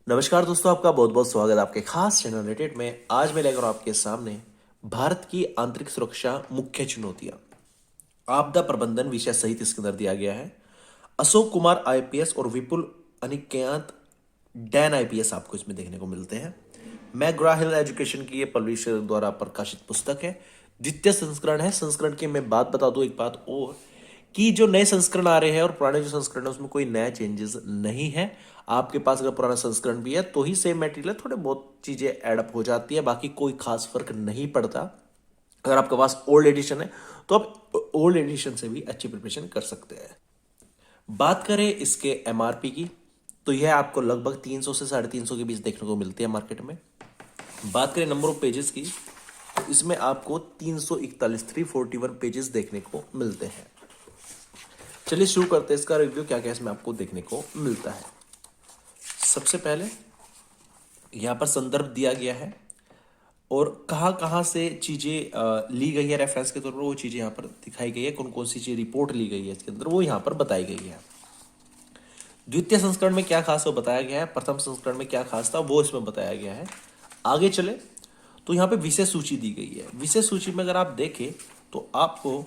नमस्कार दोस्तों, आपका बहुत बहुत स्वागत है आपके खास चैनल रिलेटेड में। आज मैं लेकर आपके सामने भारत की आंतरिक सुरक्षा मुख्य चुनौतियां, आपदा प्रबंधन विषय सहित इसके अंदर दिया गया है। अशोक कुमार आईपीएस और विपुल अनिकेत डैन आईपीएस आपको इसमें देखने को मिलते हैं। मैग्रा हिल एजुकेशन की ये पब्लिशर द्वारा प्रकाशित पुस्तक है। द्वितीय संस्करण है। संस्करण की मैं बात बता दूं, एक बात और कि जो नए संस्करण आ रहे हैं और पुराने जो संस्करण है उसमें कोई नया चेंजेस नहीं है। आपके पास अगर पुराना संस्करण भी है तो ही सेम मटेरियल, थोड़े बहुत चीजें एडअप हो जाती है, बाकी कोई खास फर्क नहीं पड़ता। अगर आपके पास ओल्ड एडिशन है तो आप ओल्ड एडिशन से भी अच्छी प्रिपरेशन कर सकते हैं। बात करें इसके एमआरपी की तो यह आपको लगभग 300 से 350 के बीच देखने को मिलती है मार्केट में। बात करें नंबर ऑफ पेजेस की तो इसमें आपको 341 पेजेस देखने को मिलते हैं। चलिए शुरू करते हैं इसका रिव्यू, क्या क्या इसमें आपको देखने को मिलता है। सबसे पहले यहां पर संदर्भ दिया गया है और कहां कहां से चीजें ली गई है रेफरेंस के तौर पर, वो चीजें यहां पर दिखाई गई है। कौन कौन सी चीज रिपोर्ट ली गई है इसके अंदर, वो यहां पर बताई गई है। द्वितीय संस्करण में क्या खास वो बताया गया है, प्रथम संस्करण में क्या खास था वो इसमें बताया गया है। आगे चले तो यहाँ पे विषय सूची दी गई है। विषय सूची में अगर आप देखें तो आपको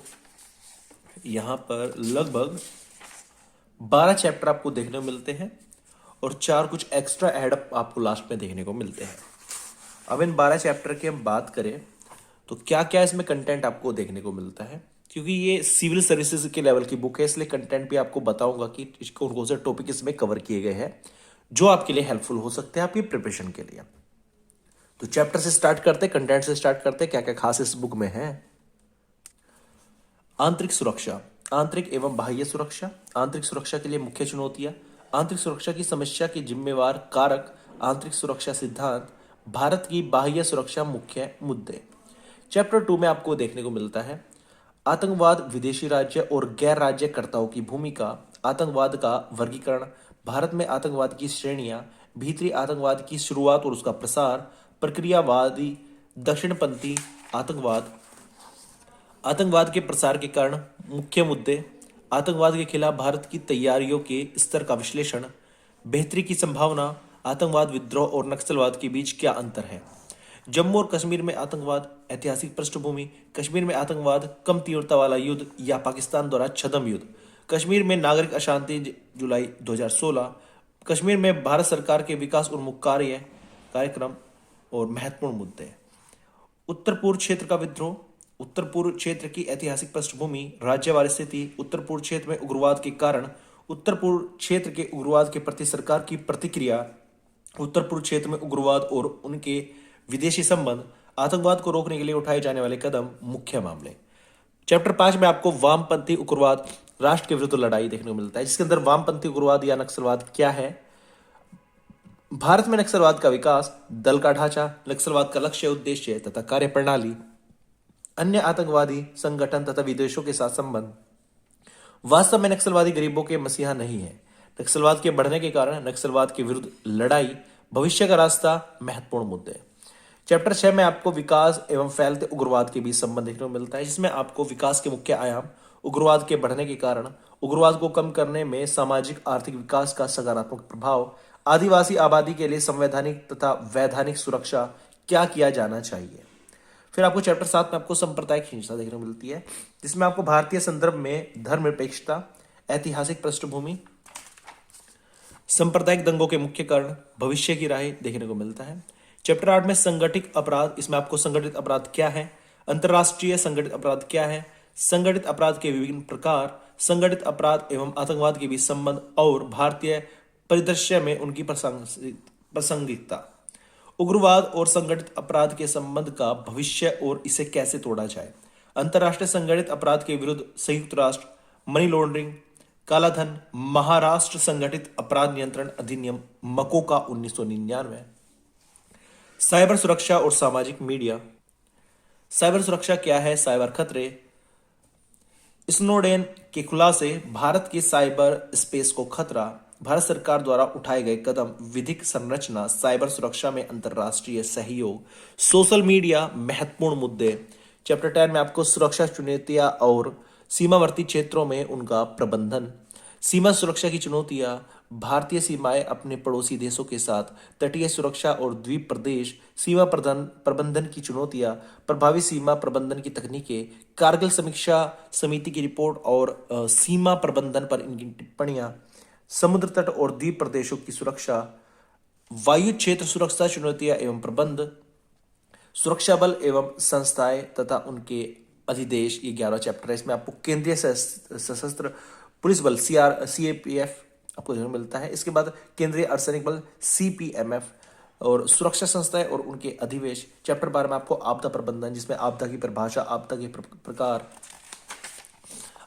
यहाँ पर लगभग 12 चैप्टर आपको देखने को मिलते हैं और 4 कुछ एक्स्ट्रा एडअप आपको लास्ट में देखने को मिलते हैं। अब इन 12 चैप्टर की हम बात करें तो क्या क्या इसमें कंटेंट आपको देखने को मिलता है, क्योंकि ये सिविल सर्विसेज के लेवल की बुक है इसलिए कंटेंट भी आपको बताऊंगा कि कौन कौन से टॉपिक इसमें कवर किए गए हैं जो आपके लिए हेल्पफुल हो सकते हैं आपकी प्रिपरेशन के लिए। तो चैप्टर से स्टार्ट करते, कंटेंट से स्टार्ट करते, क्या क्या खास इस बुक में है। आंतरिक सुरक्षा, आंतरिक एवं बाह्य सुरक्षा। आंतरिक सुरक्षा के लिए मुख्य चुनौतियां, आंतरिक सुरक्षा की समस्या के जिम्मेवार कारक, आंतरिक सुरक्षा सिद्धांत, भारत की बाह्य सुरक्षा मुख्य मुद्दे। चैप्टर 2 में आपको देखने को मिलता है आतंकवाद, विदेशी राज्य और गैर राज्यकर्ताओं की भूमिका, आतंकवाद का वर्गीकरण, भारत में आतंकवाद की श्रेणियां, भीतरी आतंकवाद की शुरुआत और उसका प्रसार, प्रक्रियावादी दक्षिणपंथी आतंकवाद, आतंकवाद के प्रसार के कारण, मुख्य मुद्दे, आतंकवाद के खिलाफ भारत की तैयारियों के स्तर का विश्लेषण, बेहतरी की संभावना, आतंकवाद, विद्रोह और नक्सलवाद के बीच क्या अंतर है, जम्मू और कश्मीर में आतंकवाद, ऐतिहासिक पृष्ठभूमि, कश्मीर में आतंकवाद, कम तीव्रता वाला युद्ध या पाकिस्तान द्वारा छद्म युद्ध, कश्मीर में नागरिक अशांति जुलाई 2016, कश्मीर में भारत सरकार के विकास उन्मुख कार्यक्रम और महत्वपूर्ण मुद्दे, उत्तर पूर्व क्षेत्र का विद्रोह, उत्तर पूर्व क्षेत्र की ऐतिहासिक पृष्ठभूमि, राज्यवार स्थिति, उत्तर पूर्व क्षेत्र में उग्रवाद के कारण, उत्तर पूर्व क्षेत्र के उग्रवाद के प्रति सरकार की प्रतिक्रिया, उत्तर पूर्व क्षेत्र में उग्रवाद और उनके विदेशी संबंध, आतंकवाद को रोकने के लिए उठाए जाने वाले कदम, मुख्य मामले। चैप्टर 5 में आपको वामपंथी उग्रवाद, राष्ट्र के विरुद्ध लड़ाई देखने को मिलता है, जिसके अंदर वामपंथी उग्रवाद या नक्सलवाद क्या है, भारत में नक्सलवाद का विकास, दल का ढांचा, नक्सलवाद का लक्ष्य, उद्देश्य तथा कार्यप्रणाली, अन्य आतंकवादी संगठन तथा विदेशों के साथ संबंध। वास्तव में नक्सलवादी गरीबों के मसीहा नहीं है। नक्सलवाद के बढ़ने के कारण, नक्सलवाद के विरुद्ध लड़ाई, भविष्य का रास्ता, महत्वपूर्ण मुद्दे। चैप्टर 6 में आपको विकास एवं फैलते उग्रवाद के बीच संबंध देखने को मिलता है, जिसमें आपको विकास के मुख्य आयाम, उग्रवाद के बढ़ने के कारण, उग्रवाद को कम करने में सामाजिक आर्थिक विकास का सकारात्मक प्रभाव, आदिवासी आबादी के लिए संवैधानिक तथा वैधानिक सुरक्षा, क्या किया जाना चाहिए। फिर आपको चैप्टर 7 में आपको सांप्रदायिक हिंसा देखने को मिलती है, जिसमें आपको भारतीय संदर्भ में धर्मनिरपेक्षता, ऐतिहासिक पृष्ठभूमि, सांप्रदायिक दंगों के मुख्य कारण, भविष्य की राह देखने को मिलता है। चैप्टर 8 में संगठित अपराध, इसमें आपको संगठित अपराध क्या है, अंतरराष्ट्रीय संगठित अपराध क्या है, संगठित अपराध के विभिन्न प्रकार, संगठित अपराध एवं आतंकवाद के बीच संबंध और भारतीय परिदृश्य में उनकी प्रासंगिकता, उग्रवाद और संगठित अपराध के संबंध का भविष्य और इसे कैसे तोड़ा जाए, अंतरराष्ट्रीय संगठित अपराध के विरुद्ध संयुक्त राष्ट्र, मनी लॉन्ड्रिंग, कालाधन, महाराष्ट्र संगठित अपराध नियंत्रण अधिनियम मकोका 1999, साइबर सुरक्षा और सामाजिक मीडिया, साइबर सुरक्षा क्या है, साइबर खतरे, स्नोडेन के खुलासे, भारत की साइबर स्पेस को खतरा, भारत सरकार द्वारा उठाए गए कदम, विधिक संरचना, साइबर सुरक्षा में अंतरराष्ट्रीय सहयोग, सोशल मीडिया, महत्वपूर्ण मुद्दे। चैप्टर 10 में आपको सुरक्षा चुनौतियां और सीमावर्ती क्षेत्रों में उनका प्रबंधन, सीमा सुरक्षा की चुनौतियां, भारतीय सीमाएं अपने पड़ोसी देशों के साथ, तटीय सुरक्षा और द्वीप प्रदेश, सीमा प्रबंधन की चुनौतियां, प्रभावी सीमा प्रबंधन की तकनीकें, कारगिल समीक्षा समिति की रिपोर्ट और सीमा प्रबंधन पर इनकी टिप्पणियां, समुद्र तट और द्वीप प्रदेशों की सुरक्षा, वायु क्षेत्र सुरक्षा चुनौतियां एवं प्रबंध, सुरक्षा बल एवं संस्थाएं तथा उनके अधिदेश, ये 11 चैप्टर है। इसमें आपको केंद्रीय सशस्त्र पुलिस बल CAPF आपको देखने को मिलता है। इसके बाद केंद्रीय अर्धसैनिक बल CPMF और सुरक्षा संस्थाएं और उनके अधिवेश। चैप्टर 12 में आपको आपदा प्रबंधन, जिसमें आपदा की परिभाषा, आपदा के प्रकार,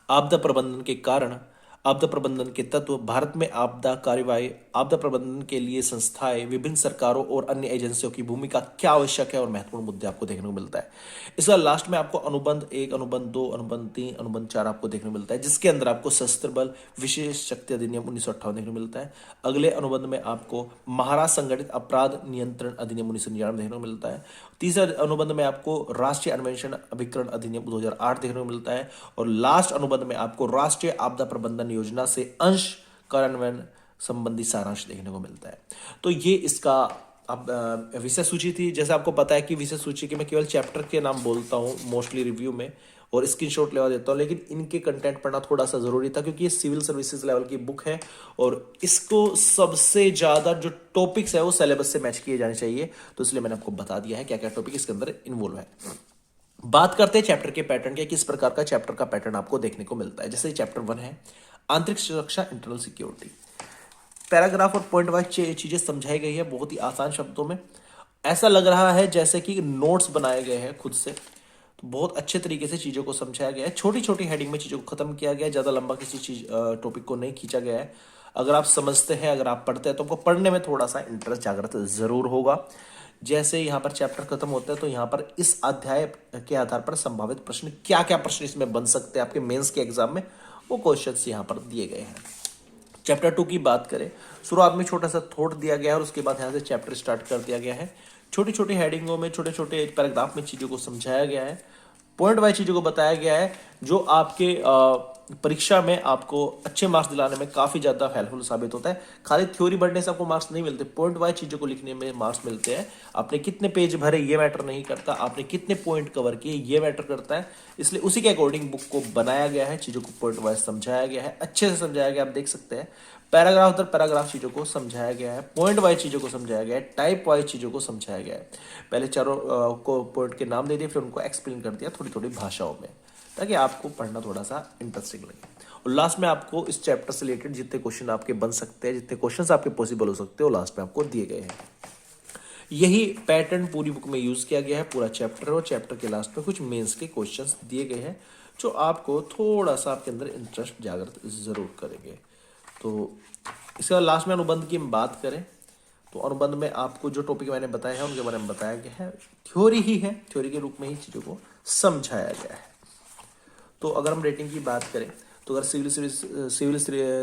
आपदा प्रबंधन के कारण, आपदा प्रबंधन के तत्व, भारत में आपदा कार्यवाही, आपदा प्रबंधन के लिए संस्थाएं, विभिन्न सरकारों और अन्य एजेंसियों की भूमिका क्या आवश्यक है और महत्वपूर्ण मुद्दे आपको देखने को मिलता है। इसके बाद लास्ट में आपको अनुबंध 1, अनुबंध 2, अनुबंध 3, अनुबंध 4 आपको देखने को मिलता है, जिसके अंदर आपको सशस्त्र बल विशेष शक्ति अधिनियम 1958 देखने को मिलता है। अगले अनुबंध में आपको महाराष्ट्र संगठित अपराध नियंत्रण अधिनियम 1999 देखने को मिलता है। तीसरे अनुबंध में आपको राष्ट्रीय अन्वेषण अभिकरण अधिनियम 2008 देखने को मिलता है। और लास्ट अनुबंध में आपको राष्ट्रीय आपदा प्रबंधन योजना से अंश कार्यान्वयन संबंधी सारांश देखने को मिलता है। तो ये इसका अब विषय सूची थी। जैसे आपको पता है कि विषय सूची के मैं केवल चैप्टर के नाम बोलता हूँ मोस्टली रिव्यू में और स्क्रीनशॉट लेवा देता हूँ, लेकिन इनके कंटेंट पढ़ना थोड़ा सा जरूरी था क्योंकि ये सिविल सर्विसेज लेवल की बुक है और इसको सबसे ज्यादा जो टॉपिक्स है वो सिलेबस से मैच किए जाने चाहिए। तो इसलिए मैंने आपको बता दिया है क्या क्या टॉपिक इसके अंदर इन्वॉल्व है। बात करते हैं चैप्टर के पैटर्न के, किस प्रकार का चैप्टर का पैटर्न आपको देखने को मिलता है। जैसे चैप्टर 1 है आंतरिक सुरक्षा, इंटरनल सिक्योरिटी। पैराग्राफ और पॉइंट वाइज चीजें समझाई गई है बहुत ही आसान शब्दों में। ऐसा लग रहा है जैसे कि नोट्स बनाए गए हैं खुद से। तो बहुत अच्छे तरीके से चीजों को समझाया गया है, छोटी छोटी हेडिंग में चीजों को खत्म किया गया है, ज्यादा लंबा किसी चीज टॉपिक को नहीं खींचा गया है। अगर आप समझते हैं, अगर आप पढ़ते हैं तो आपको पढ़ने में थोड़ा सा इंटरेस्ट जागृत जरूर होगा। जैसे यहाँ पर चैप्टर खत्म होता है तो यहाँ पर इस अध्याय के आधार पर संभावित प्रश्न, क्या क्या प्रश्न इसमें बन सकते हैं आपके मेंस के एग्जाम में, वो क्वेश्चंस यहाँ पर दिए गए हैं। चैप्टर 2 की बात करें, शुरुआत में छोटा सा थॉट दिया गया है और उसके बाद यहाँ से चैप्टर स्टार्ट कर दिया गया है। छोटी छोटी हेडिंगों में, छोटे छोटे पैराग्राफ में चीज़ों को समझाया गया है, पॉइंट वाइज चीज़ों को बताया गया है, जो आपके परीक्षा में आपको अच्छे मार्क्स दिलाने में काफ़ी ज़्यादा हेल्पफुल साबित होता है। खाली थ्योरी पढ़ने से आपको मार्क्स नहीं मिलते, पॉइंट वाइज चीज़ों को लिखने में मार्क्स मिलते हैं। आपने कितने पेज भरे ये मैटर नहीं करता, आपने कितने पॉइंट कवर किए ये मैटर करता है। इसलिए उसी के अकॉर्डिंग बुक को बनाया गया है, चीज़ों को पॉइंट वाइज समझाया गया है, अच्छे से समझाया गया। आप देख सकते हैं पैराग्राफ दर पैराग्राफ चीज़ों को समझाया गया है, पॉइंट वाइज चीज़ों को समझाया गया है, टाइप वाइज चीज़ों को समझाया गया है। पहले चारों को पॉइंट के नाम दे दिए, फिर उनको एक्सप्लेन कर दिया थोड़ी थोड़ी भाषाओं में, ताकि आपको पढ़ना थोड़ा सा इंटरेस्टिंग लगे। और लास्ट में आपको इस चैप्टर से रिलेटेड जितने क्वेश्चन आपके बन सकते हैं, जितने क्वेश्चन आपके पॉसिबल हो सकते हैं, वो लास्ट में आपको दिए गए हैं। यही पैटर्न पूरी बुक में यूज किया गया है, पूरा चैप्टर, और चैप्टर के लास्ट में कुछ मेंस के क्वेश्चंस दिए गए हैं जो आपको थोड़ा सा आपके अंदर इंटरेस्ट जागृत जरूर करेंगे। तो इसके बाद लास्ट में अनुबंध की बात करें तो अनुबंध में आपको जो टॉपिक मैंने बताया है उनके बारे में बताया गया है, थ्योरी ही है, थ्योरी के रूप में ही चीज़ों को समझाया गया है। तो अगर हम रेटिंग की बात करें तो अगर सिविल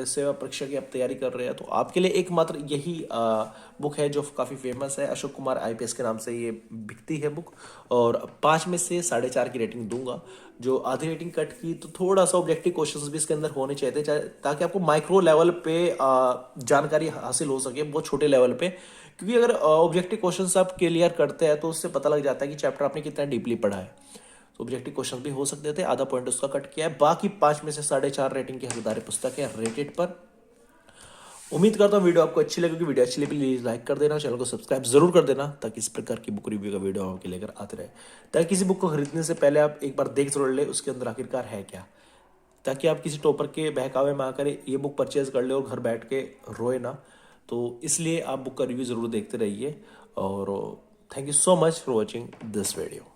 सेवा परीक्षा की आप तैयारी कर रहे हैं तो आपके लिए एकमात्र यही बुक है जो काफ़ी फेमस है। अशोक कुमार IPS के नाम से ये बिकती है बुक, और 5 में से 4.5 की रेटिंग दूंगा। जो आधी रेटिंग कट की तो थोड़ा सा ऑब्जेक्टिव क्वेश्चंस भी इसके अंदर होने चाहिए थे, ताकि आपको माइक्रो लेवल पे जानकारी हासिल हो सके, बहुत छोटे लेवल पे। क्योंकि अगर ऑब्जेक्टिव क्वेश्चंस आप क्लियर करते हैं तो उससे पता लग जाता है कि चैप्टर आपने कितना डीपली पढ़ा है। तो ऑब्जेक्टिव क्वेश्चन भी हो सकते थे, आधा पॉइंट उसका कट किया है। बाकी 5 में से 4.5 रेटिंग की हकदार पुस्तक है रेटेड पर। उम्मीद करता हूँ वीडियो आपको अच्छी लगेगी। वीडियो अच्छी लगी प्लीज लाइक कर देना, चैनल को सब्सक्राइब जरूर कर देना, ताकि इस प्रकार की बुक रिव्यू का वीडियो आपके लेकर आते रहे। ताकि किसी बुक को खरीदने से पहले आप एक बार देख जरूर ले उसके अंदर आखिरकार है क्या, ताकि आप किसी टॉपर के बहकावे में आकर ये बुक परचेज कर ले और घर बैठ के रोए ना। तो इसलिए आप बुक का रिव्यू जरूर देखते रहिए। और thank you so much for watching this video.